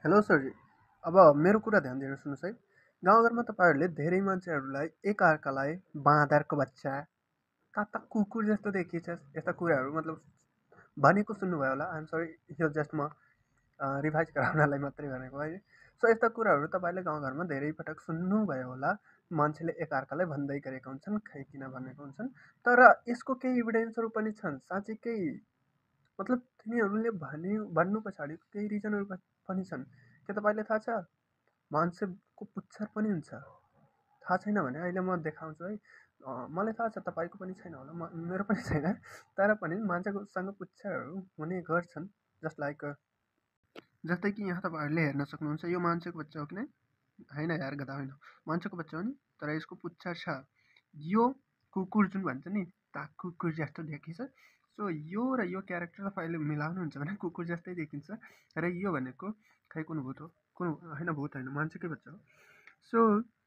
Hello सरजी। अब मेरो कुरा ध्यान दिएर सुन्नुहोस् है। गाउँघरमा तपाईँहरूले धेरै मान्छेहरूलाई एकअर्कालाई बाँदरको बच्चा, ताता कुकुर जस्तो देखिन्छ, यस्ता कुराहरू मतलब भनेको सुन्नुभयो होला। आइएम सरी, यो जस्ट म रिभाइज गराउनलाई मात्रै भनेको है। सो यस्ता कुराहरू तपाईँले गाउँघरमा धेरै पटक सुन्नुभयो होला। मान्छेले एकअर्कालाई भन्दै गरेका हुन्छन्, खै किन भनेको हुन्छन्। तर यसको केही इभिडेन्सहरू पनि छन् साँच्चीकै। मतलब तिनीहरूले भन्नु पछाडि केही रिजनहरू पनि छन्। के तपाईँलाई थाहा छ? मान्छेको पुच्छर पनि हुन्छ। थाहा छैन भने अहिले म देखाउँछु है। मलाई थाहा छ तपाईँको पनि छैन होला, मेरो पनि छैन। तर पनि मान्छेकोसँग पुच्छरहरू हुने गर्छन्। जस्तै कि यहाँ तपाईँहरूले हेर्न सक्नुहुन्छ, यो मान्छेको बच्चा हो कि नै? होइन यार, गधा होइन, मान्छेको बच्चा हो नि। तर यसको पुच्छर छ। यो कुकुर जुन भन्छ नि, ता कुकुर जस्तो देखिन्छ। सो यो र यो क्यारेक्टर तपाईँले मिलाउनुहुन्छ भने कुकुर जस्तै देखिन्छ। र यो भनेको खै कुन भूत हो? कुन होइन, भूत होइन, मान्छेकै बच्चा हो। सो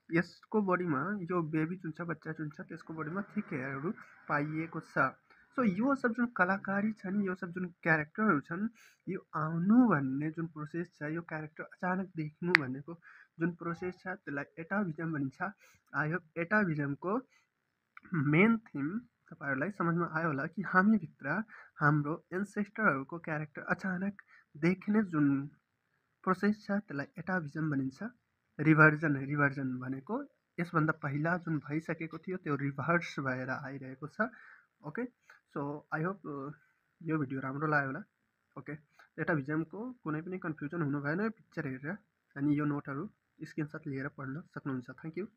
यसको बडीमा यो बेबी जुन छ, बच्चा जुन छ, त्यसको बडीमा थिक हेयरहरू पाइएको छ। सो यो सब जुन कलाकारी छ नि, यो सब जुन क्यारेक्टरहरू छन्, यो आउनु भन्ने जुन प्रोसेस छ, यो क्यारेक्टर अचानक देख्नु भनेको जुन प्रोसेस छ, त्यसलाई एटाभिजम भनिन्छ। आई होप एटाभिजमको मेन थिम तपाईँहरूलाई समझमा आयो होला कि हामीभित्र हाम्रो एन्सेस्टरहरूको क्यारेक्टर अचानक देख्ने जुन प्रोसेस छ, त्यसलाई एटाभिजम भनिन्छ। रिभर्जन भनेको यसभन्दा पहिला जुन भइसकेको थियो त्यो रिभर्स भएर आइरहेको छ। ओके, सो आई होप यो भिडियो राम्रो लाग्यो होला। ओके, एटाभिजमको कुनै पनि कन्फ्युजन हुनु भएन पिक्चर हेरेर। अनि यो नोटहरू स्क्रिनसट लिएर पढ्न सक्नुहुन्छ। Thank you.